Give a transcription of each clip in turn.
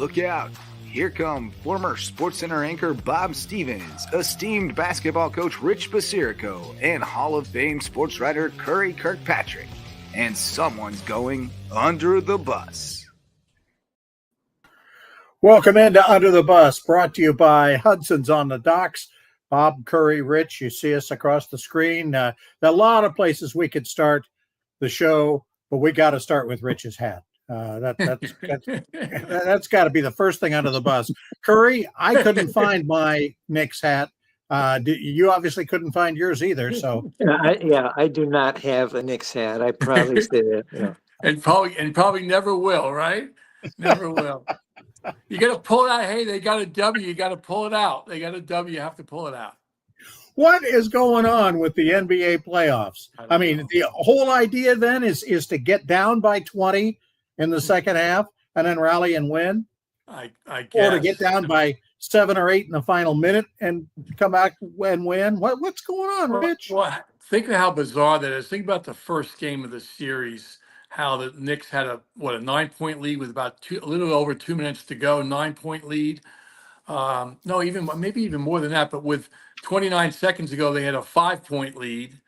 Look out. Here come former SportsCenter anchor Bob Stevens, esteemed basketball coach Rich Basirico, and Hall of Fame sports writer Curry Kirkpatrick. And someone's going under the bus. Welcome into Under the Bus, brought to you by Hudson's on the Docks. Bob, Curry, Rich, you see us across the screen. There are a lot of places we could start the show, but we got to start with Rich's hat. That's got to be the first thing under the bus. Curry, I couldn't find my Knicks hat. You obviously couldn't find yours either. So I do not have a Knicks hat. I probably say that. Yeah. And probably never will, right? Never will. You got to pull it out. Hey, they got a W. You got to pull it out. They got a W. You have to pull it out. what is going on with the NBA playoffs? I mean, the whole idea then is to get down by 20 in the second half and then rally and win? I guess. Or to get down by 7 or 8 in the final minute and come back and win? What's going on, Rich? Well, think of how bizarre that is. Think about the first game of the series, how the Knicks had a 9-point lead with a little over 2 minutes to go, 9-point lead. No, maybe even more than that, but with 29 seconds to go, they had a 5-point lead.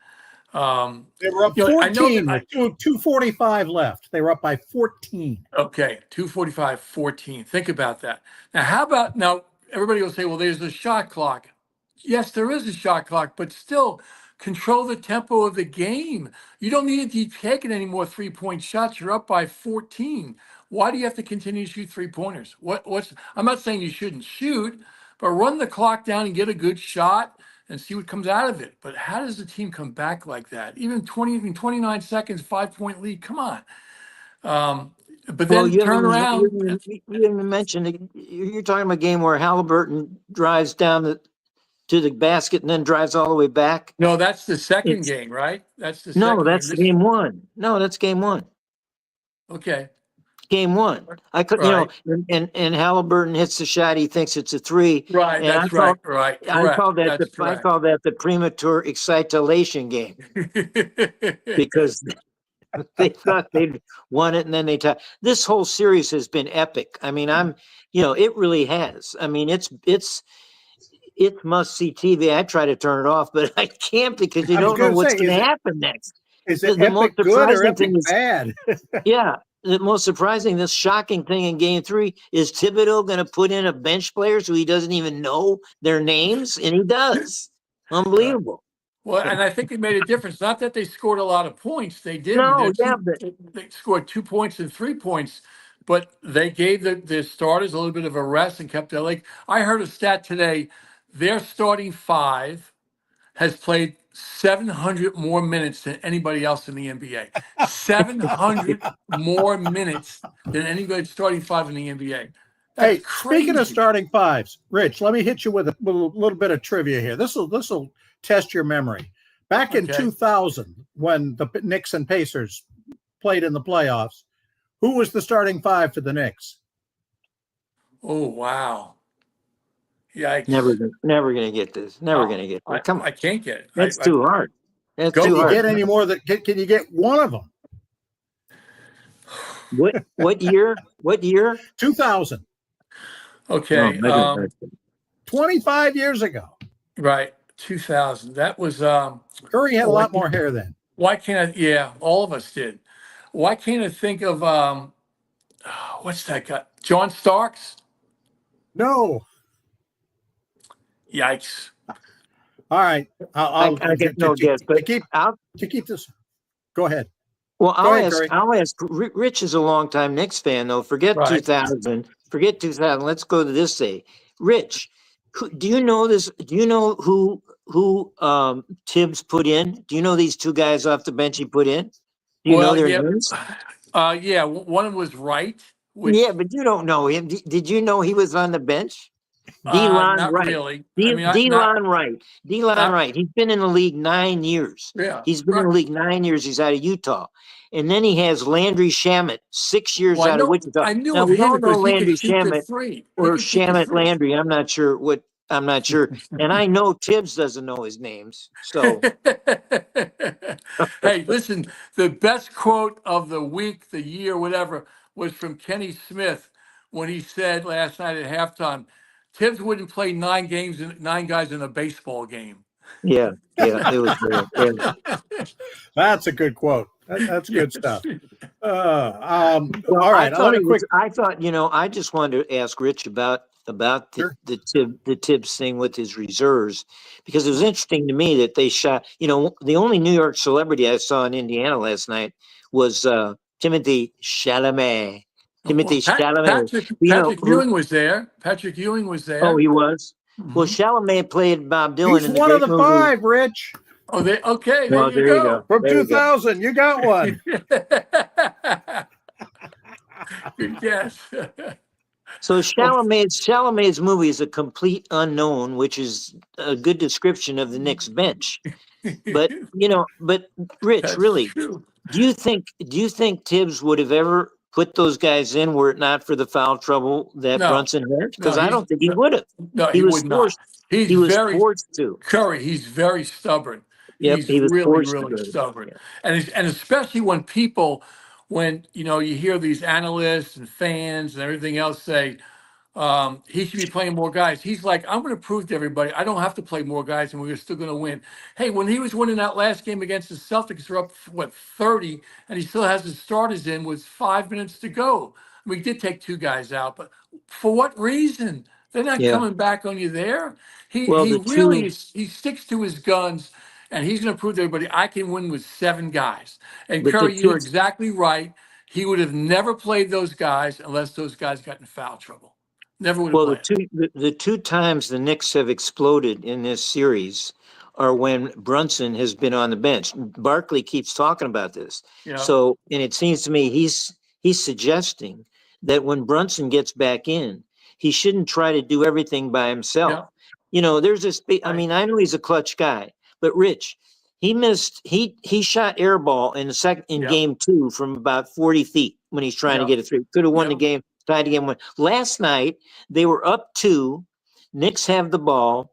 They were up 14 with 2:45 left. They were up by 14. Okay, 2:45-14. Think about that. Now, everybody will say, well, there's a shot clock. Yes, there is a shot clock, but still control the tempo of the game. You don't need to be taking any more 3-point shots. You're up by 14. Why do you have to continue to shoot 3-pointers? I'm not saying you shouldn't shoot, but run the clock down and get a good shot and see what comes out of it. But how does the team come back like that? Even 29 seconds, 5-point lead. Come on. But then turn around. You didn't mention it. You're talking about a game where Halliburton drives down to the basket and then drives all the way back. No, that's the second game, right? That's the second that's game one. No, that's game one. Okay. Game one. I could, right. and Halliburton hits the shot. He thinks it's a 3. Right. And that's right. Right. I call that the premature excitolation game because they thought they'd won it and then they tied. This whole series has been epic. I mean, it really has. I mean, it's must see TV. I try to turn it off, but I can't because you don't know what's going to happen next. Is it epic good or epic bad? Yeah. The most surprising, the shocking thing in game 3 is Thibodeau going to put in a bench player so he doesn't even know their names, and he does. Unbelievable. Well, and I think it made a difference. Not that they scored a lot of points. They did. They scored 2 points and 3 points, but they gave the starters a little bit of a rest and kept their I heard a stat today. Their starting 5 has played 700 more minutes than anybody else in the NBA. 700 more minutes than anybody starting 5 in the NBA. That's crazy. Speaking of starting 5s, Rich, let me hit you with a little bit of trivia here. This will test your memory. Back in 2000, when the Knicks and Pacers played in the playoffs, who was the starting 5 for the Knicks? Oh, wow. Yikes. Never going to get this. Never going to get this. Come on. I can't get it. That's too hard. That's too hard. Can you get any more? Can you get one of them? What year? 2000. Okay. 25 years ago. Right. 2000. That was Curry had a lot more hair then. Why can't I? Yeah, all of us did. Why can't I think of what's that guy? John Starks? No. Yikes. All right. I'll get no guess, but to keep this. Go ahead. Well, I'll ask. Rich is a longtime Knicks fan, though. Forget 2000. Forget 2000. Let's go to this day. Rich, do you know this? Do you know who Tibbs put in? Do you know these 2 guys off the bench he put in? Do you know their names? Yeah. One was Wright. Yeah, but you don't know him. Did you know he was on the bench? Not Wright. Really. Delon Wright. Delon Wright. He's been in the league 9 years. Yeah. He's been in the league 9 years. He's out of Utah. And then he has Landry Shamet, 6 years out of Wichita. I knew now, we him don't know Landry Shamet or Shamet Landry. I'm not sure. And I know Tibbs doesn't know his names. So hey, listen, the best quote of the week, the year, whatever, was from Kenny Smith when he said last night at halftime, Tibbs wouldn't play 9 guys in a baseball game. Yeah, it was good. Yeah. That's a good quote. That's good stuff. Well, All right. I thought, I just wanted to ask Rich about Sure. the Tibbs thing with his reserves, because it was interesting to me that they shot. The only New York celebrity I saw in Indiana last night was Timothy Chalamet. Timothy Chalamet. Patrick Ewing was there. Patrick Ewing was there. Oh, he was. Well, Mhm. Chalamet played Bob Dylan He's in the one great of the movie. 5, Rich. Oh, okay. Well, There you go. From There you go. 2000. You got one. Good guess. So Chalamet's movie is a complete unknown, which is a good description of the Knicks bench. But Rich, That's really, true. do you think Tibbs would have ever put those guys in were it not for the foul trouble that No. Brunson had? Because No, I don't think he would have. No, He he was would not. forced. He was forced to. Curry, he's very stubborn. Yep, He's he was really, forced to really do it. stubborn. Yeah. And especially when you hear these analysts and fans and everything else say, he should be playing more guys. He's like, I'm going to prove to everybody I don't have to play more guys and we're still going to win. Hey, when he was winning that last game against the Celtics, they're up, 30, and he still has his starters in with 5 minutes to go. I mean, he did take 2 guys out, but for what reason? They're not Yeah. coming back on you there. He Well, he sticks to his guns, and he's going to prove to everybody I can win with 7 guys. And But the Curry, you're two- exactly right. He would have never played those guys unless those guys got in foul trouble. Never would have Well, played. the two times the Knicks have exploded in this series are when Brunson has been on the bench. Barkley keeps talking about this. Yeah. So, and it seems to me he's suggesting that when Brunson gets back in, he shouldn't try to do everything by himself. There's this. I mean, I know he's a clutch guy, but Rich, he shot air ball in game 2 from about 40 feet when he's trying to get a 3. Could have won the game. Tied again. Last night they were up 2. Knicks have the ball.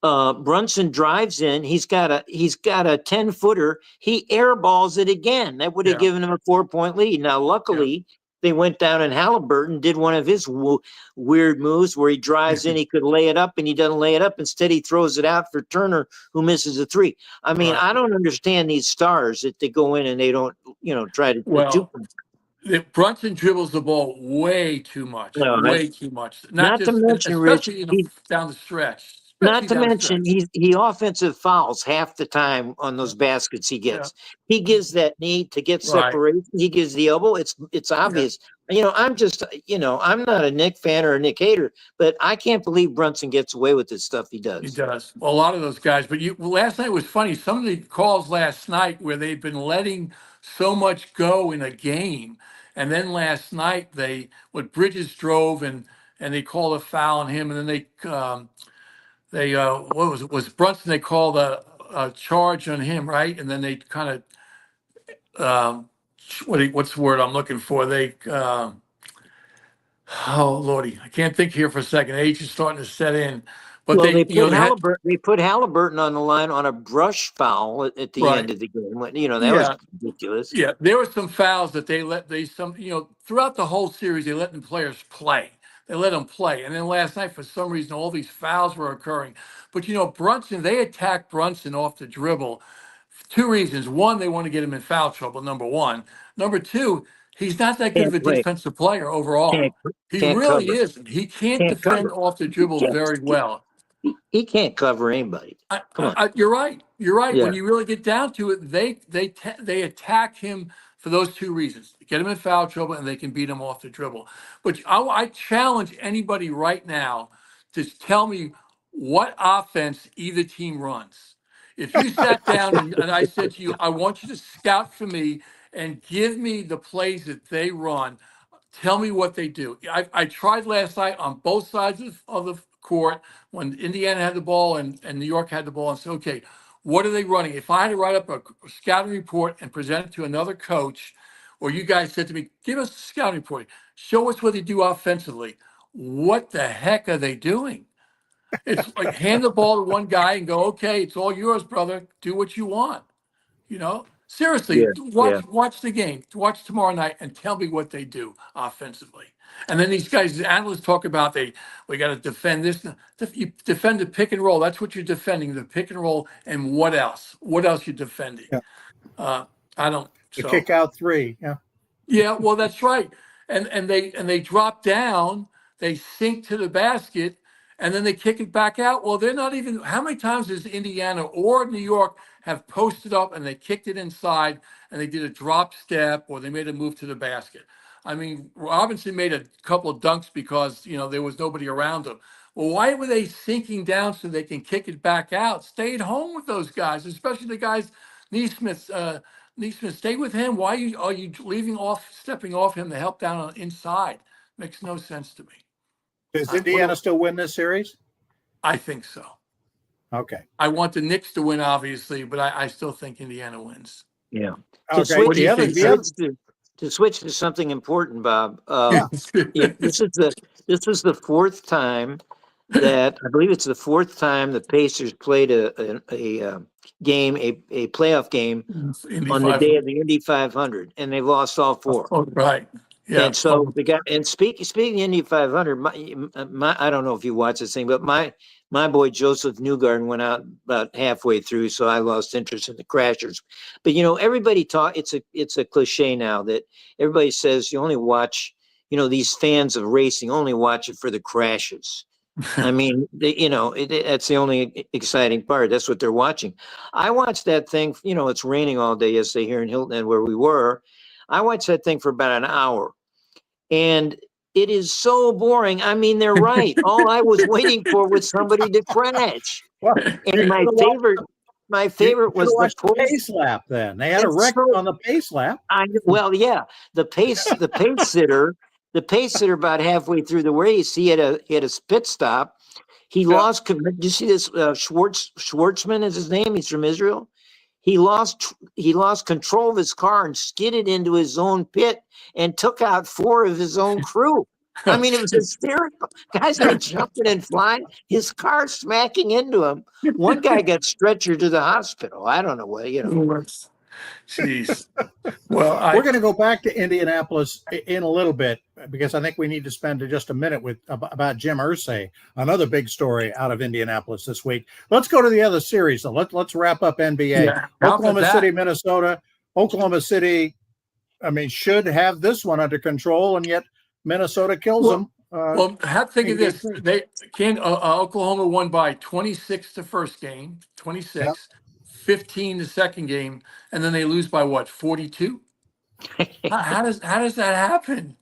Brunson drives in. He's got a 10-footer. He airballs it again. That would have given him a 4-point lead. Now, luckily, they went down and Halliburton did one of his weird moves where he drives in. He could lay it up, and he doesn't lay it up. Instead, he throws it out for Turner, who misses a 3. I mean, I don't understand these stars that they go in and they don't, try to. Brunson dribbles the ball way too much. Way too much. Not to mention, Rich, down the stretch. Not to mention, he offensive fouls half the time on those baskets he gets. He gives that need to get separation. He gives the elbow. It's obvious. I'm just, I'm not a Knick fan or a Knick hater, but I can't believe Brunson gets away with this stuff he does. He does. Well, a lot of those guys. But last night was funny. Some of the calls last night where they've been letting so much go in a game. And then last night Bridges drove and they called a foul on him, and then what was Brunson? They called a charge on him, right? And then they kind of what's the word I'm looking for? They oh Lordy, I can't think here for a second. Age is starting to set in. But they put Halliburton on the line on a brush foul at the end of the game. That was ridiculous. Yeah, there were some fouls that throughout the whole series, they let the players play. They let them play. And then last night, for some reason, all these fouls were occurring. But, Brunson, they attacked Brunson off the dribble. 2 reasons. One, they want to get him in foul trouble, number one. Number 2, he's not that good of a defensive player overall. He really isn't. He can't defend off the dribble very well. He can't cover anybody. Come on. You're right. You're right. Yeah. When you really get down to it, they attack him for those 2 reasons: get him in foul trouble, and they can beat him off the dribble. But I challenge anybody right now to tell me what offense either team runs. If you sat down and I said to you, I want you to scout for me and give me the plays that they run, tell me what they do. I tried last night on both sides of the court when Indiana had the ball and New York had the ball, and said, okay, what are they running? If I had to write up a scouting report and present it to another coach, or you guys said to me, give us a scouting report, show us what they do offensively. What the heck are they doing? It's like hand the ball to one guy and go, okay, it's all yours, brother. Do what you want. Seriously, Yeah, yeah. watch the game. Watch tomorrow night and tell me what they do offensively. And then these guys, the analysts talk about we got to defend this. You defend the pick and roll. That's what you're defending, the pick and roll. And what else? What else you're defending? Yeah. I don't. The So kick out three. Yeah. yeah, well, that's right. And they drop down, they sink to the basket, and then they kick it back out. Well, they're not even. How many times does Indiana or New York have posted up and they kicked it inside and they did a drop step or they made a move to the basket? I mean, Robinson made a couple of dunks because there was nobody around him. Well, why were they sinking down so they can kick it back out? Stay at home with those guys, especially the guys Neesmith. Neesmith, stay with him. Why are you stepping off him to help down on inside? Makes no sense to me. Does Indiana still win this series? I think so. Okay. I want the Knicks to win, obviously, but I still think Indiana wins. Yeah. Okay. What do you think, To switch to something important, Bob. Yeah. This was the fourth time that I believe it's the fourth time the Pacers played a game, a playoff game on the day of the Indy 500, and they lost all four. Oh, right. Yeah. And so speaking of Indy 500, my I don't know if you watch this thing, but my boy Joseph Newgarden went out about halfway through, so I lost interest in the Crashers. But everybody it's a cliche now that everybody says you only watch, these fans of racing only watch it for the crashes. I mean, that's the only exciting part. That's what they're watching. I watched that thing. It's raining all day yesterday here in Hilton Head where we were. I watched that thing for about an hour, and it is so boring. I mean, they're right. All I was waiting for was somebody to crash. Well, And my favorite was the pace lap. Then they had a record on the pace lap. Yeah, the pace sitter. The pace sitter about halfway through the race, he had a pit stop. He lost. Did you see this? Schwartzman is his name. He's from Israel. He lost control of his car and skidded into his own pit and took out 4 of his own crew. I mean, it was hysterical. Guys are jumping and flying. His car smacking into him. One guy got stretchered to the hospital. I don't know what. Jeez. Well, we're going to go back to Indianapolis in a little bit because I think we need to spend just a minute about Jim Irsay, another big story out of Indianapolis this week. Let's go to the other series, though. Let's wrap up NBA. Yeah, Oklahoma City, Minnesota. Oklahoma City, should have this one under control, and yet Minnesota kills them. Think of this. Oklahoma won by 26 the first game, 26. Yep. 15 the second game, and then they lose by what, 42? How does that happen?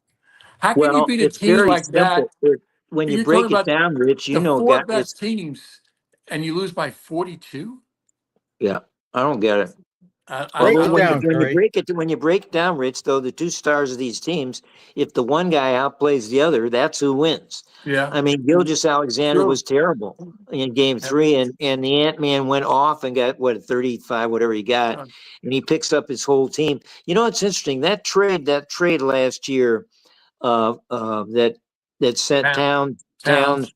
How can you beat a team like that? When you break it down, Rich, the 4 best teams, and you lose by 42? Yeah, I don't get it. When you break it down, Rich, though, the 2 stars of these teams, if the one guy outplays the other, that's who wins. Yeah. I mean, Gilgeous-Alexander was terrible in game 3, and the Ant-Man went off and got 35, whatever he got, and he picks up his whole team. It's interesting that trade last year, that sent Towns to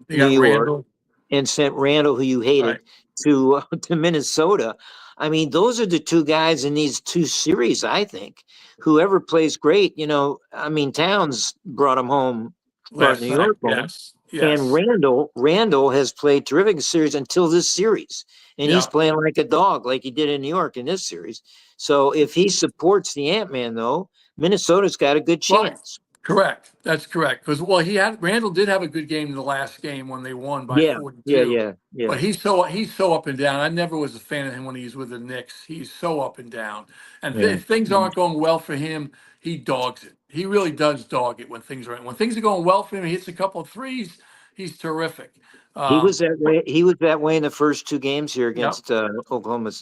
New York Randall. And sent Randall, who you hated, to Minnesota. I mean, those are the 2 guys in these 2 series, I think. Whoever plays great, Towns brought him home, brought New York home. Yes. And Randall has played terrific series until this series. And he's playing like a dog, like he did in New York in this series. So if he supports the Ant-Man, though, Minnesota's got a good chance. Correct. That's correct. Because Randall did have a good game in the last game when they won by 42. Yeah. But he's so up and down. I never was a fan of him when he was with the Knicks. He's so up and down. And if things aren't going well for him, he dogs it. He really does dog it when things are going well for him. He hits a couple of threes. He's terrific. He was that way. He was that way in the first 2 games here against Oklahoma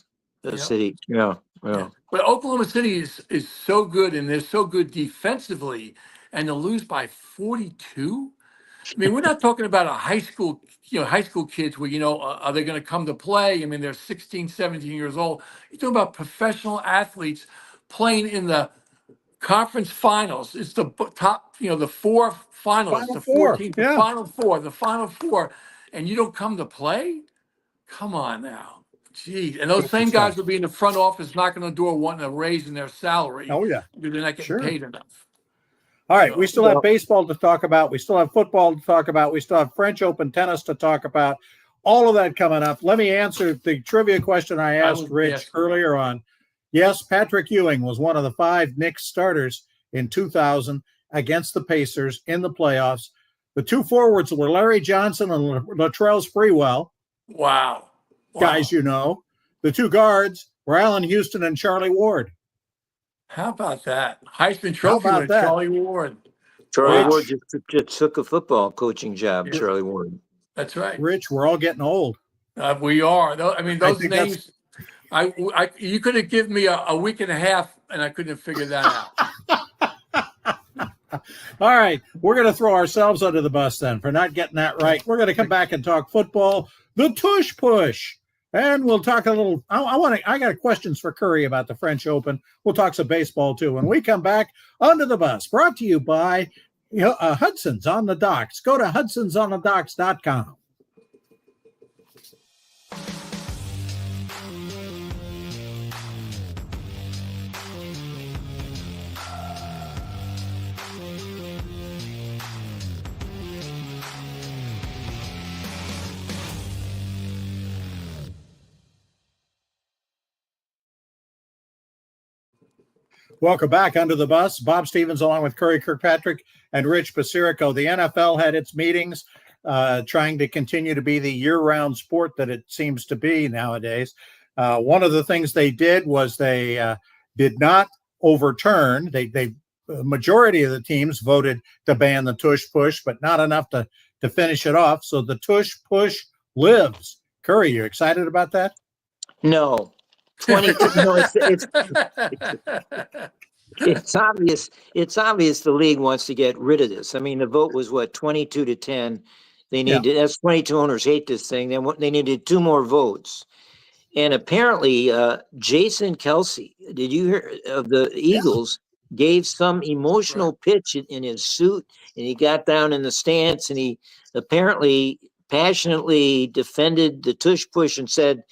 City. Yeah. But Oklahoma City is so good, and they're so good defensively. And to lose by 42? I mean, we're not talking about a high school kids where, are they going to come to play? I mean, they're 16, 17 years old. You're talking about professional athletes playing in the conference finals. It's the top, the 4 finalists, the 14, the final 4, and you don't come to play? Come on now. Gee, and those same guys will be in the front office knocking on the door wanting a raise in their salary. Oh, yeah. Because they're not getting paid enough. All right, we still have baseball to talk about. We still have football to talk about. We still have French Open tennis to talk about. All of that coming up. Let me answer the trivia question I asked Rich earlier on. Yes, Patrick Ewing was one of the 5 Knicks starters in 2000 against the Pacers in the playoffs. The 2 forwards were Larry Johnson and Latrell Sprewell. Wow. Guys, you know. The 2 guards were Allen Houston and Charlie Ward. How about that? Heisman Trophy with Charlie Ward. Charlie Ward just took a football coaching job, Charlie Ward. That's right. Rich, we're all getting old. We are. I mean, those names, you could have given me a week and a half, and I couldn't have figured that out. All right. We're going to throw ourselves under the bus then for not getting that right. We're going to come back and talk football, the tush push. And we'll talk a little. I got questions for Curry about the French Open. We'll talk some baseball too. When we come back, Under the Bus, brought to you by Hudson's on the Docks. Go to hudsonsonthedocks.com. Welcome back, Under the Bus. Bob Stevens along with Curry Kirkpatrick and Rich Basirico. The NFL had its meetings trying to continue to be the year-round sport that it seems to be nowadays. One of the things they did was they did not overturn. The majority of the teams voted to ban the tush push, but not enough to finish it off. So the tush push lives. Curry, you excited about that? No. 22. No, it's obvious. It's obvious the league wants to get rid of this. I mean, the vote was 22-10. They need to. That's 22 owners hate this thing. They needed 2 more votes, and apparently, Jason Kelsey, did you hear of the Eagles? Gave some emotional pitch in his suit, and he got down in the stance, and he apparently passionately defended the tush push and said,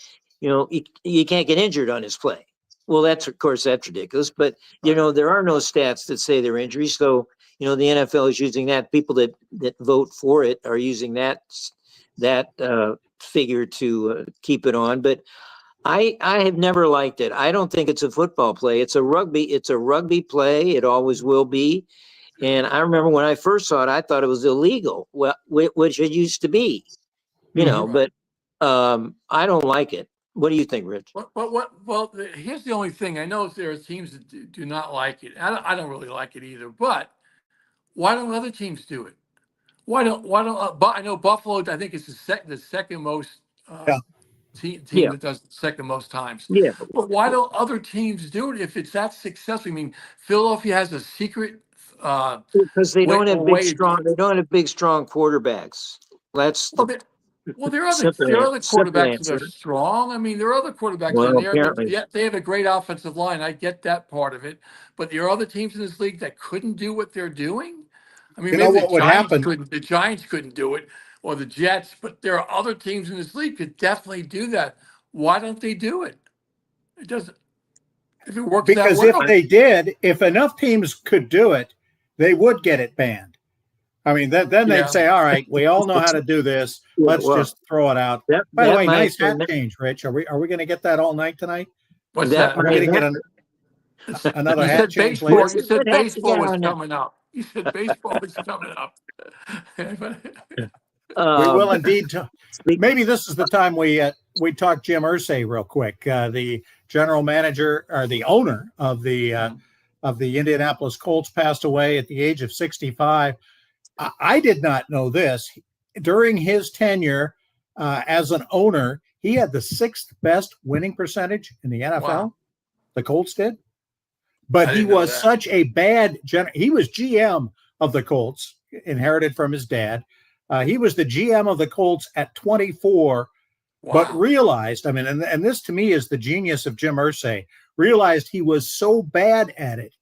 you can't get injured on his play. Well, that's ridiculous. But, there are no stats that say they're injuries. So, the NFL is using that. People that vote for it are using that figure to keep it on. But I have never liked it. I don't think it's a football play. It's a rugby play. It always will be. And I remember when I first saw it, I thought it was illegal, which it used to be, but I don't like it. What do you think, Rich? Well, here's the only thing. I know there are teams that do not like it. I don't really like it either. But why don't other teams do it? Why don't? I know Buffalo. I think it's the second most team that does it the second most times. Yeah. But why don't other teams do it if it's that successful? I mean, Philadelphia has a secret. Because they don't have big, strong. They don't have big, strong quarterbacks. That's. Well, there are other quarterbacks that are strong. I mean, there are other quarterbacks in there. They have a great offensive line. I get that part of it. But there are other teams in this league that couldn't do what they're doing. I mean, maybe the Giants couldn't do it, or the Jets. But there are other teams in this league that definitely do that. Why don't they do it? It doesn't. If it works because that well, if they did, if enough teams could do it, they would get it banned. I mean, then they'd say, all right, we all know how to do this. Let's just throw it out. By the way, nice hat change, Rich. Are we going to get that all night tonight? What's that? We're going to get another hat change later. You said baseball was coming up. You said baseball was coming up. We will indeed. Maybe this is the time we talk Jim Irsay real quick. The general manager or the owner of the Indianapolis Colts passed away at the age of 65. I did not know this. During his tenure as an owner, he had the 6th best winning percentage in the NFL. Wow. The Colts did. But he was such a bad he was GM of the Colts, inherited from his dad. He was the GM of the Colts at 24, but realized, I mean, and this to me is the genius of Jim Irsay, realized he was so bad at it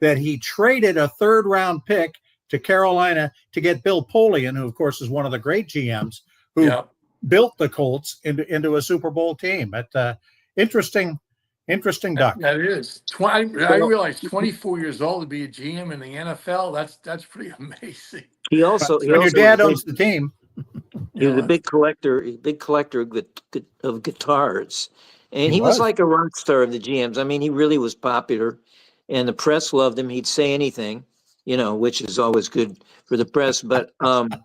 that he traded a 3rd-round pick to Carolina to get Bill Polian, who, of course, is one of the great GMs, who built the Colts into a Super Bowl team. But interesting duck. That is. I realize 24 years old to be a GM in the NFL. That's pretty amazing. He also When your dad owns the team. He was a big collector of guitars, and he was like a rock star of the GMs. I mean, he really was popular, and the press loved him. He'd say anything, which is always good for the press. But did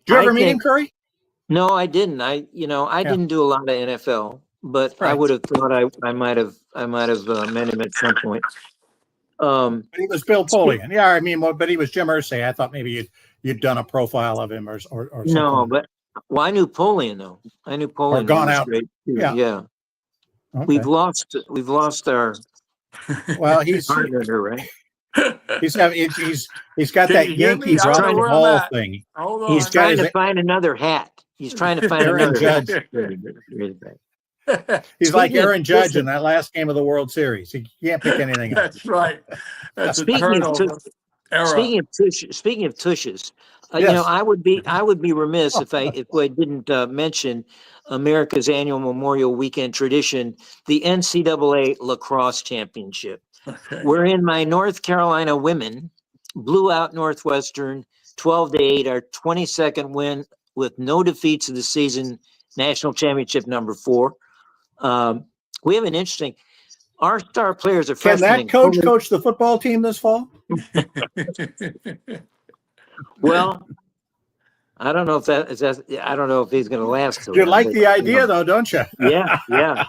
you ever meet him, Curry? No, I didn't. I didn't do a lot of NFL, but Right. I would have thought I might have met him at some point. But he was Bill Polian. Yeah, I mean, but he was Jim Irsay. I thought maybe you'd done a profile of him or something. No, but I knew Polian though. I knew Polian. Or gone out. Yeah. Okay. We've lost our. Well, he's partner, right? he's got Can that you hear me? Yankee I don't know Rock and where I'm Roll at. thing. Hold on. He's trying to find another hat. He's trying to find Aaron another Judge. hat. Very good, very good. He's like Speaking of Aaron Judge listen- in that last game of the World Series. He can't pick anything up. That's right. That's a Speaking of turnover era. Speaking of tushes, Yes. I would be remiss if I didn't mention America's annual Memorial Weekend tradition, the NCAA Lacrosse Championship, Okay. wherein my North Carolina women blew out Northwestern 12-8, our 22nd win with no defeats of the season, national championship number 4. We have an interesting. Our star players are Can freshmen. that coach the football team this fall? Well, I don't know if I don't know if he's going to last. till You then, like but, the idea, though, don't you? Yeah.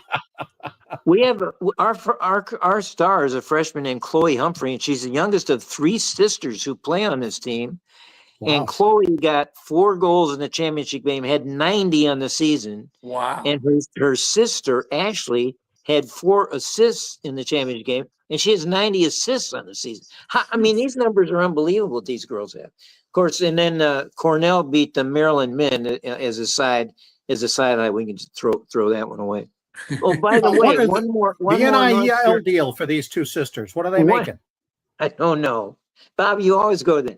We have our star is a freshman named Chloe Humphrey, and she's the youngest of 3 sisters who play on this team. Wow. And Chloe got 4 goals in the championship game, had 90 on the season, Wow. and her sister Ashley had 4 assists in the championship game, and she has 90 assists on the season. I mean, these numbers are unbelievable. These girls have, of course. And then Cornell beat the Maryland men as a side highlight. We can just throw that one away. Oh, by the way, one more NIL deal for these 2 sisters. What are they making? I don't know. Bob, you always go there.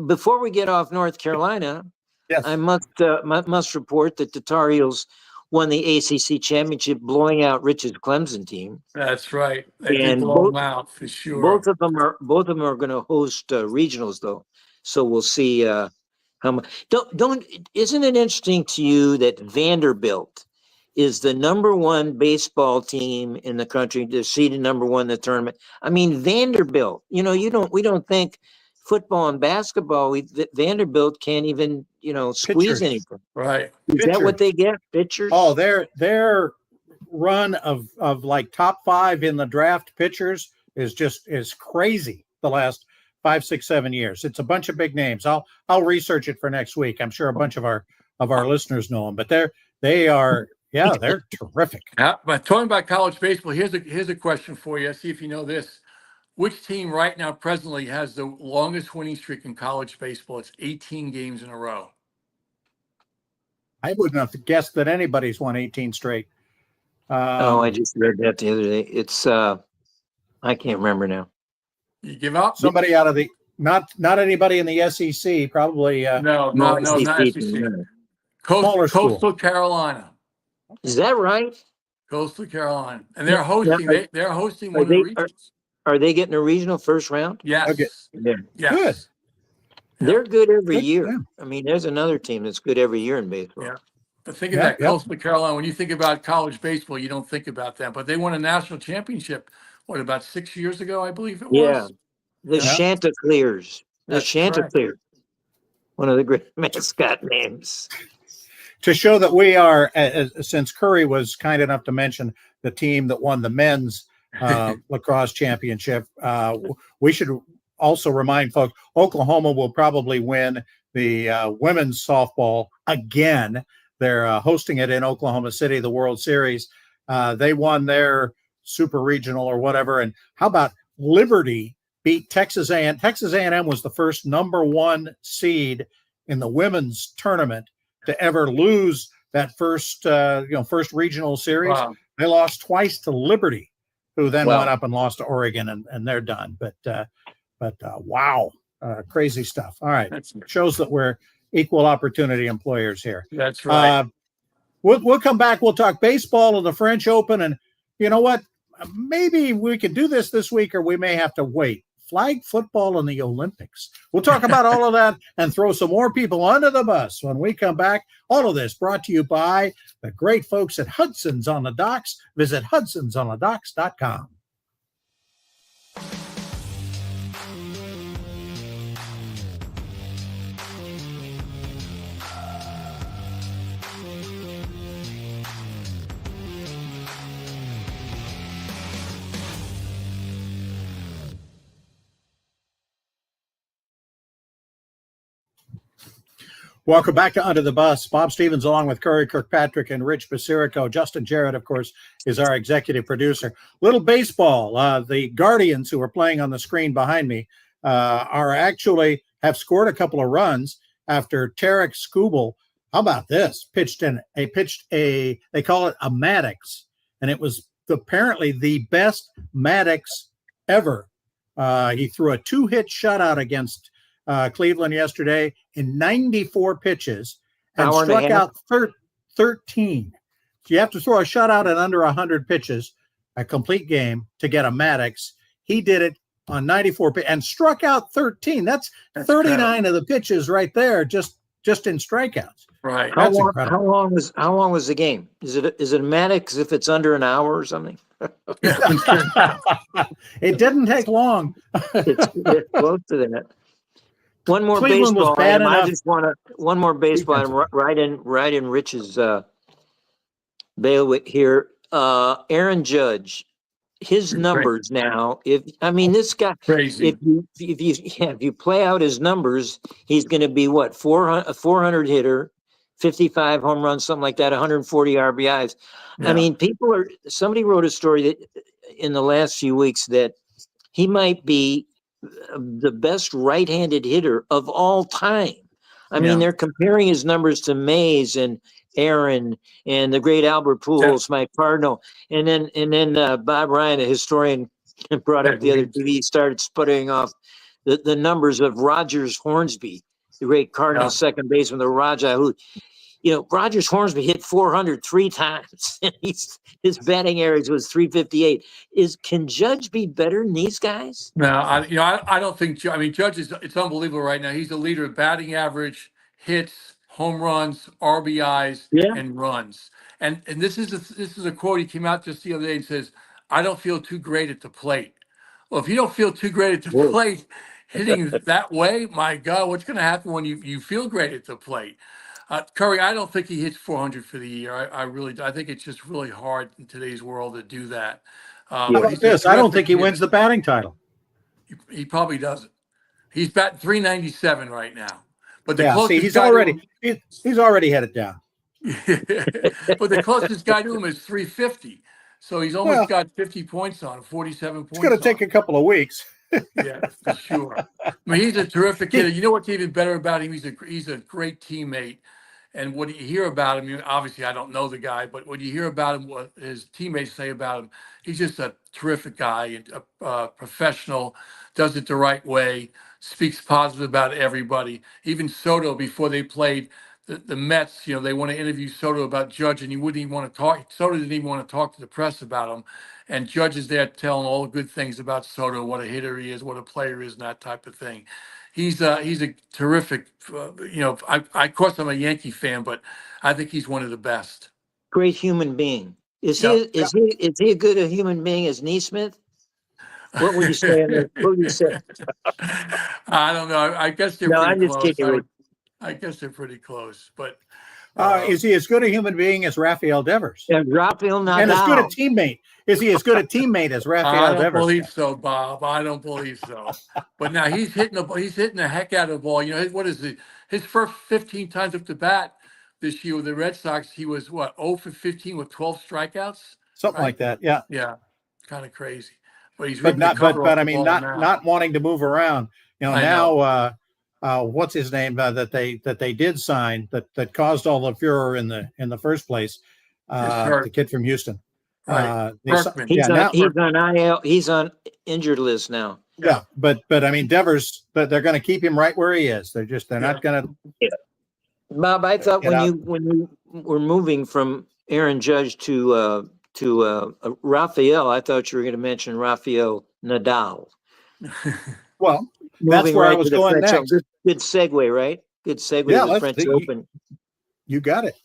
Before we get off North Carolina, Yes. I must report that the Tar Heels won the ACC championship, blowing out Rich's Clemson team. That's right. They did And blow them out for sure. Both of them are going to host regionals, though. So we'll see how much. Isn't it interesting to you that Vanderbilt is the #1 baseball team in the country? They're seeded #1 in the tournament. I mean, Vanderbilt. We don't think football and basketball. Vanderbilt can't even squeeze Pitchers. anything. Right. Is that what they get? Pitchers? Oh, their run of like top 5 in the draft pitchers is crazy. The last 5, 6, 7 years. It's a bunch of big names. I'll research it for next week. I'm sure a bunch of our listeners know them, but they're terrific. But talking about college baseball, here's a question for you. See if you know this. Which team right now presently has the longest winning streak in college baseball? It's 18 games in a row. I wouldn't have guessed that anybody's won 18 straight. I just read that the other day. It's I can't remember now. You give up? Somebody out of the not anybody in the SEC, probably. No, not SEC. Coastal Carolina. Is that right? Coastal Carolina, and they're hosting. They're hosting one of the regions. Are they getting a regional first round? Yes. Okay. Yes. Good. They're good every Good for year. them. I mean, there's another team that's good every year in baseball. Yeah. But think of that, Coastal Carolina. When you think about college baseball, you don't think about that. But they won a national championship, about 6 years ago, I believe it was? Yeah. The Chanticleers. The That's Chanticleers. One of the great mascot names. To show that we are, since Curry was kind enough to mention the team that won the men's lacrosse championship, we should also remind folks, Oklahoma will probably win the women's softball again. They're hosting it in Oklahoma City, the World Series. They won their super regional or whatever. And how about Liberty beat Texas A&M? Texas A&M was the first #1 seed in the women's tournament to ever lose that first regional series. Wow. They lost twice to Liberty, who then went up and lost to Oregon, and they're done. But wow, crazy stuff. All right, shows that we're equal opportunity employers here. That's right. We'll come back. We'll talk baseball and the French Open. And you know what? Maybe we could do this week, or we may have to wait. Flag football and the Olympics. We'll talk about all of that and throw some more people under the bus when we come back. All of this brought to you by the great folks at Hudson's on the Docks. Visit hudsonsonthedocks.com. Welcome back to Under the Bus. Bob Stevens along with Curry Kirkpatrick and Rich Basirico. Justin Jarrett, of course, is our executive producer. Little baseball. The Guardians, who are playing on the screen behind me, have scored a couple of runs after Tarek Skubal. How about this? They call it a Maddox, and it was apparently the best Maddox ever. He threw a 2-hit shutout against Cleveland yesterday in 94 pitches and struck out 13. So you have to throw a shutout in under 100 pitches, a complete game, to get a Maddox. He did it on 94 and struck out 13. That's 39 incredible. Of the pitches right there, just in strikeouts. Right. How long was the game? Is it a Maddox if it's under an hour or something? It didn't take long. It's close to that. One more Cleveland baseball item. Enough. I just want one more baseball item right in Rich's bailiwick here. Aaron Judge, his numbers now. This guy, crazy. If you play out his numbers, he's going to be what, 400 hitter, 55 home runs, something like that, 140 RBIs. Yeah. Somebody wrote a story that in the last few weeks that he might be the best right-handed hitter of all time. They're comparing his numbers to Mays and Aaron and the great Albert Pujols, Mike Cardinal, and then Bob Ryan, a historian, brought up the other day. He started sputtering off the numbers of Rogers Hornsby, the great Cardinal second baseman, the Raja, who. Rogers Hornsby hit 400 3 times. His batting average was 358. Can Judge be better than these guys? No, I don't think. Judge it's unbelievable right now. He's the leader of batting average, hits, home runs, RBIs, and runs. And this is a quote. He came out just the other day and says, "I don't feel too great at the plate." Well, if you don't feel too great at the plate, hitting that way, my God, what's going to happen when you feel great at the plate? Curry, I don't think he hits 400 for the year. I think it's just really hard in today's world to do that. How about this? I don't think he wins the batting title. He probably doesn't. He's batting 397 right now. But he's already headed down. But the closest guy to him is 350. So he's almost got 50 points on, 47 points. It's going to take a couple of weeks. Yeah, for sure. He's a terrific kid. You know what's even better about him? He's a great teammate. And what you hear about him, obviously I don't know the guy, but when you hear about him, what his teammates say about him, he's just a terrific guy, a professional, does it the right way, speaks positive about everybody. Even Soto, before they played the Mets, they want to interview Soto about Judge, and he wouldn't even want to talk. Soto didn't even want to talk to the press about him. And Judge is there telling all the good things about Soto, what a hitter he is, what a player is, and that type of thing. He's a terrific, of course I'm a Yankee fan, but I think he's one of the best. Great human being. Is he as good a human being as Neesmith? What would you say? What would you say? I don't know. I guess they're pretty close. I guess they're pretty close, but is he as good a human being as Rafael Devers? And Rafael Nadal. And as good a teammate. Is he as good a teammate as Rafael Devers? I don't believe so, Bob. I don't believe so. But now he's hitting the heck out of the ball. What is it? His first 15 times up to bat this year with the Red Sox, he was 0 for 15 with 12 strikeouts? Something like that, yeah. Yeah, kind of crazy. But he's not wanting to move around. Now what's his name that they did sign that caused all the furor in the first place? The kid from Houston. Right. He's on IL. He's on injured list now. Yeah, but Devers, but they're going to keep him right where he is. They're not going to. Bob, I thought Get out. when you were moving from Aaron Judge to Rafael, I thought you were going to mention Rafael Nadal. Well, that's Moving where I right was to the going French Open. next. Good segue, right? Good segue Yeah, to the French Open. You got it.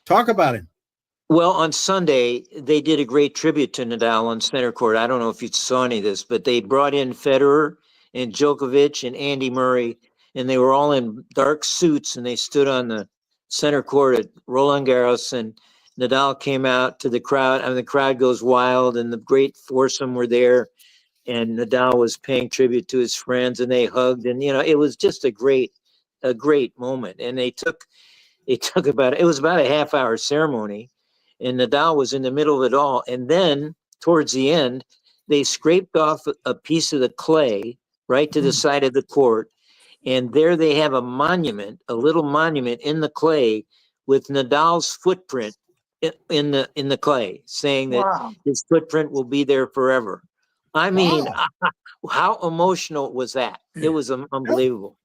Talk about it. Well, on Sunday, they did a great tribute to Nadal on center court. I don't know if you saw any of this, but they brought in Federer and Djokovic and Andy Murray, and they were all in dark suits, and they stood on the center court at Roland Garros, and Nadal came out to the crowd. I mean, the crowd goes wild, and the great foursome were there, and Nadal was paying tribute to his friends, and they hugged, and it was just a great moment. And it was about a half-hour ceremony, and Nadal was in the middle of it all. And then towards the end, they scraped off a piece of the clay right to the side of the court. And there they have a little monument in the clay with Nadal's footprint in the clay, saying that his footprint will be there forever. I mean, how emotional was that? It was unbelievable.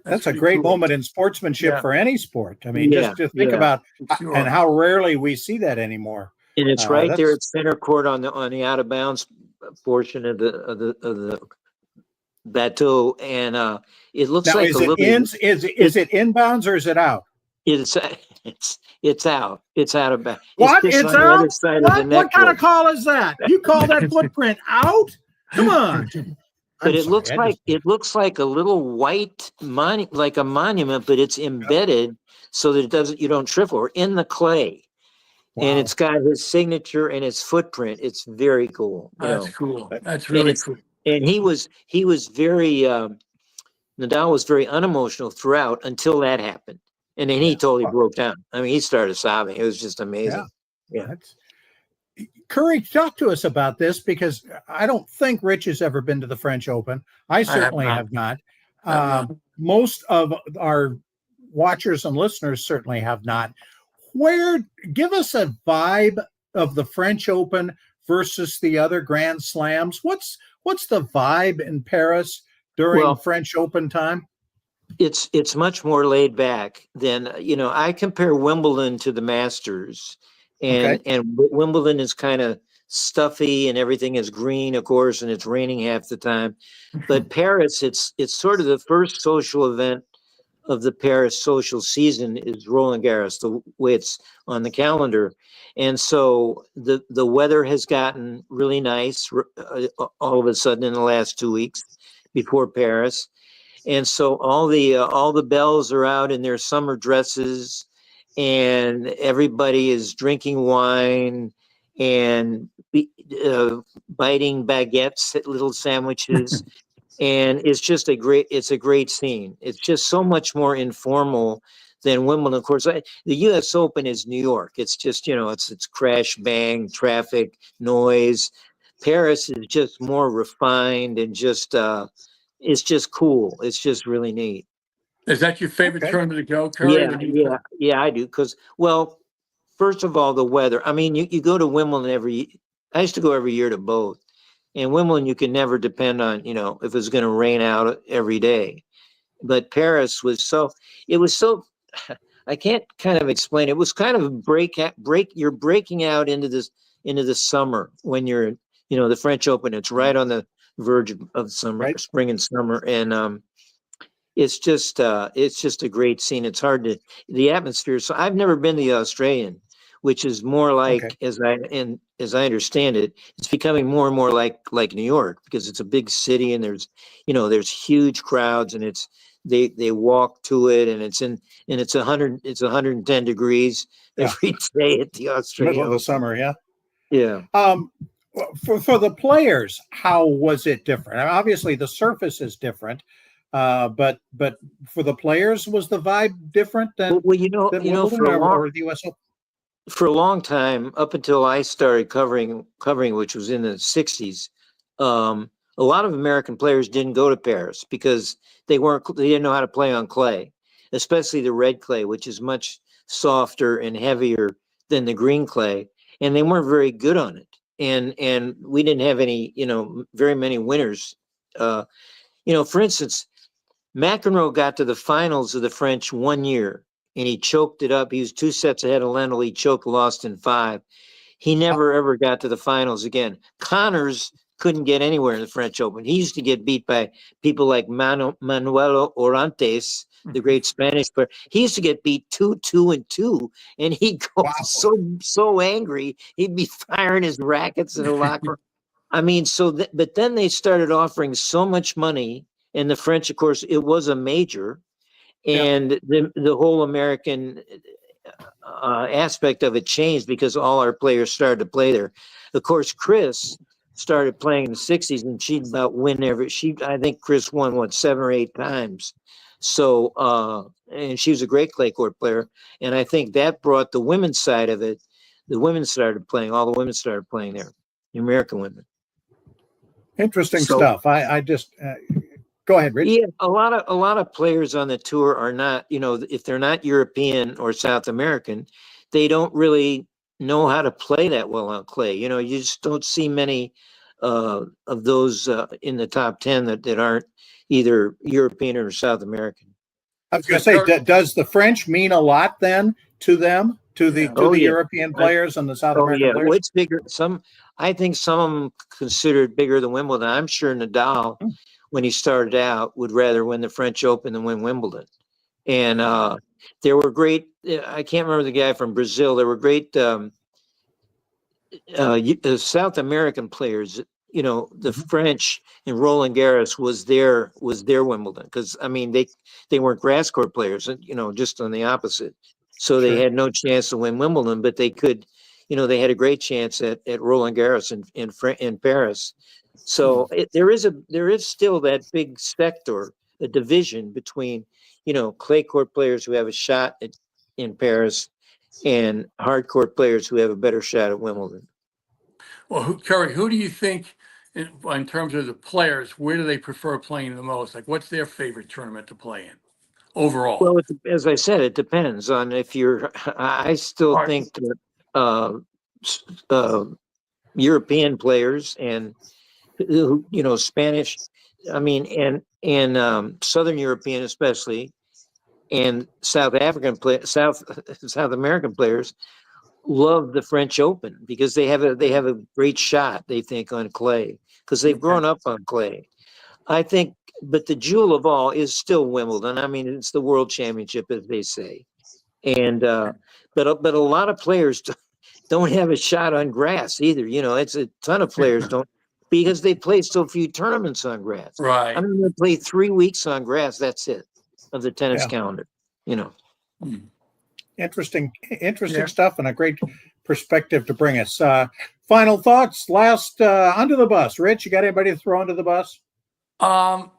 That's a great moment in sportsmanship for any sport. I mean, just to think about and how rarely we see that anymore. And it's right there at center court on the out of bounds portion of the bateau, and it looks like is it inbounds or is it out? It's out. It's out of bounds. What? It's out? What kind of call is that? You call that footprint out? Come on. But it looks like a little white like a monument, but it's embedded so that you don't trip over in the clay. Wow. And it's got his signature and his footprint. It's very cool. That's cool. That's really cool. And he was very Nadal was very unemotional throughout until that happened. And then he totally broke down. I mean, he started sobbing. It was just amazing. Yeah. Curry, talk to us about this, because I don't think Rich has ever been to the French Open. I certainly have not. Most of our watchers and listeners certainly have not. Give us a vibe of the French Open versus the other Grand Slams. What's the vibe in Paris during French Open time? It's much more laid back than, I compare Wimbledon to the Masters. And Wimbledon is kind of stuffy and everything is green, of course, and it's raining half the time. But Paris, it's sort of the first social event of the Paris social season is Roland Garros, the way it's on the calendar. And so the weather has gotten really nice all of a sudden in the last 2 weeks before Paris. And so all the belles are out in their summer dresses, and everybody is drinking wine and biting baguettes, little sandwiches. And it's just a great scene. It's just so much more informal than Wimbledon. Of course, the U.S. Open is New York. It's just, it's crash, bang, traffic, noise. Paris is just more refined and just, it's just cool. It's just really neat. Is that your favorite tournament to go, Curry? Yeah, I do. Because, first of all, the weather. I mean, you go to Wimbledon I used to go every year to both. And Wimbledon, you can never depend on, if it's going to rain out every day. But Paris it was so, I can't kind of explain. It was kind of you're breaking out into the summer when you're, the French Open. It's right on the verge of summer, spring and summer. And, it's just a great scene. It's hard the atmosphere. So I've never been to the Australian, which is more like, as I understand it, it's becoming more and more like New York, because it's a big city and there's huge crowds, and they walk to it, and it's 110 degrees every day at the Australian. Middle of the summer, yeah. Yeah. For the players, how was it different? Obviously, the surface is different. But for the players, was the vibe different than or the US Open? For a long time, up until I started covering, which was in the 60s, a lot of American players didn't go to Paris because they didn't know how to play on clay, especially the red clay, which is much softer and heavier than the green clay, and they weren't very good on it. And we didn't have any, very many winners. For instance, McEnroe got to the finals of the French one year, and he choked it up. He was 2 sets ahead of Lendl. He choked, lost in 5. He never, ever got to the finals again. Connors couldn't get anywhere in the French Open. He used to get beat by people like Manuel Orantes, the great Spanish player. He used to get beat 2-2-2, and he'd go so angry, he'd be firing his rackets in the locker room. I mean, but then they started offering so much money, and the French, of course, it was a major, and the whole American aspect of it changed because all our players started to play there. Of course, Chris started playing in the 60s, and she'd about win I think Chris won 7 or 8 times. So, and she was a great clay court player. And I think that brought the women's side of it. The women started playing, all the women started playing there, the American women. Interesting stuff. I just, go ahead, Rich. Yeah, a lot of players on the tour are not, if they're not European or South American, they don't really know how to play that well on clay. You just don't see many of those in the top 10 that aren't either European or South American. I was going to say, does the French mean a lot then to them, to the European players and the South American players? Well, it's bigger. I think some of them considered bigger than Wimbledon. I'm sure Nadal, when he started out, would rather win the French Open than win Wimbledon. And there were great, I can't remember the guy from Brazil. There were great South American players. The French and Roland Garros was their Wimbledon, because I mean they weren't grass court players, just on the opposite. So they had no chance to win Wimbledon, but they could, they had a great chance at Roland Garros in Paris. So there is still that big sector, a division between, clay court players who have a shot in Paris and hard court players who have a better shot at Wimbledon. Well, Curry, who do you think, in terms of the players, where do they prefer playing the most? Like, what's their favorite tournament to play in overall? Well, as I said, it depends on if you're. I still think that European players and Spanish, I mean, and Southern European especially, and South American players love the French Open because they have a great shot, they think, on clay, because they've grown up on clay. I think, but the jewel of all is still Wimbledon. I mean, it's the World Championship, as they say, and but a lot of players don't have a shot on grass either. It's a ton of players don't, because they play so few tournaments on grass. Right. I mean, they play 3 weeks on grass. That's it of the tennis calendar. Interesting stuff, and a great perspective to bring us. Final thoughts, last under the bus. Rich, you got anybody to throw under the bus? The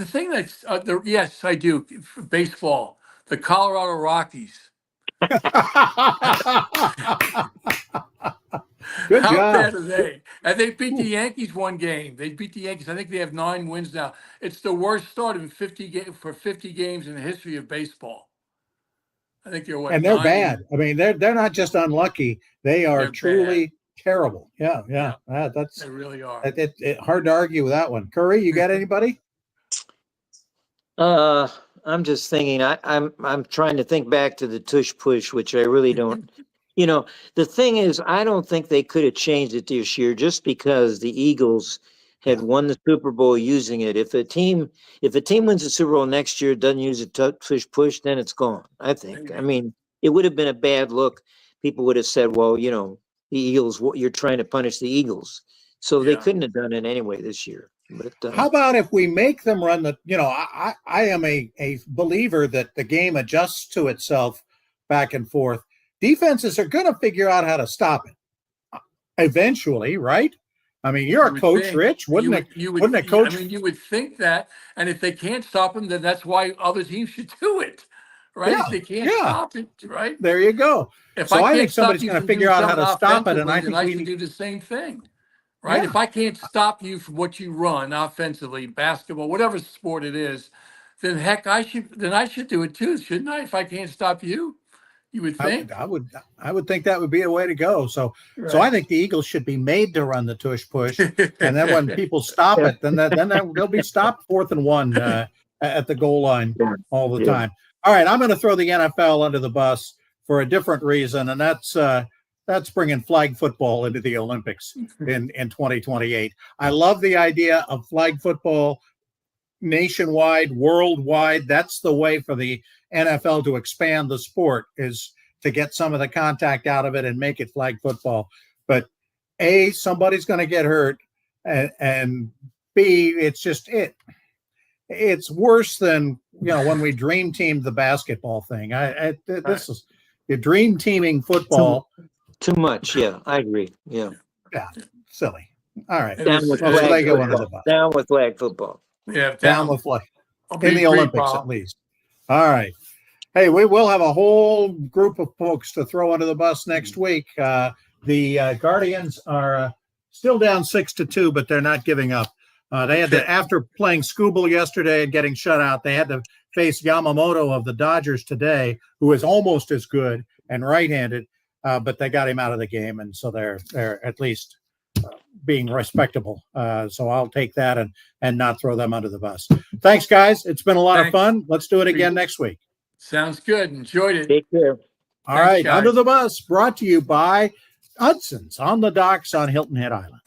thing that's yes, I do. Baseball, the Colorado Rockies. Good How job. bad are they? And they beat the Yankees one game. They beat the Yankees. I think they have 9 wins now. It's the worst start in 50 games in the history of baseball. I think they're and they're bad. I mean, they're not just unlucky; they're truly terrible. Yeah. That's they really are. It's hard to argue with that one. Curry, you got anybody? I'm just thinking. I'm trying to think back to the tush push, which I really don't. The thing is, I don't think they could have changed it this year just because the Eagles had won the Super Bowl using it. If a team wins the Super Bowl next year, doesn't use a tush push, then it's gone. I think. I mean, it would have been a bad look. People would have said, "Well, the Eagles, you're trying to punish the Eagles," so they couldn't have done it anyway this year. But how about if we make them run the? I am a believer that the game adjusts to itself back and forth. Defenses are going to figure out how to stop it eventually, right? I mean, you're a coach, Rich. Wouldn't a coach? I mean, you would think that, and if they can't stop them, then that's why other teams should do it, right? Yeah, if they can't stop it, right? There you go. So I think somebody's going to figure out how to stop it, and I think we should do the same thing, right? If I can't stop you from what you run offensively, basketball, whatever sport it is, then heck, I should do it too, shouldn't I? If I can't stop you. You would think. I would think that would be a way to go. So I think the Eagles should be made to run the tush push, and then when people stop it, then they'll be stopped 4th and 1 at the goal line all the Yeah. time. All right, I'm going to throw the NFL under the bus for a different reason, and that's bringing flag football into the Olympics in 2028. I love the idea of flag football nationwide, worldwide. That's the way for the NFL to expand the sport, is to get some of the contact out of it and make it flag football. But A, somebody's going to get hurt, and B, it's worse than, when we dream teamed the basketball thing. This is the dream teaming football. Too much. Yeah, I agree. Yeah. Yeah, silly. All right. Down with So they flag go under the football. bus. Down with flag football. Yeah, Down with flag. I'll In be the free, Olympics, Paul. at least. All right. Hey, we will have a whole group of folks to throw under the bus next week. The Guardians are still down 6-2, but they're not giving up. They had to, after playing Scooble yesterday and getting shut out, they had to face Yamamoto of the Dodgers today, who is almost as good and right-handed, but they got him out of the game, and so they're at least being respectable. So I'll take that and not throw them under the bus. Thanks, guys. It's been a lot of fun. Let's do it again next week. Sounds good. Enjoyed it. Take care. All Thanks, right. guys. Under the Bus, brought to you by Hudson's on the docks on Hilton Head Island.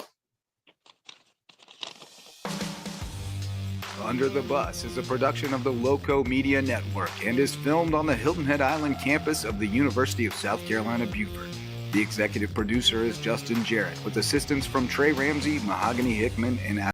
Under the Bus is a production of the Loco Media Network and is filmed on the Hilton Head Island campus of the University of South Carolina, Beaufort. The executive producer is Justin Jarrett, with assistance from Trey Ramsey, Mahogany Hickman, and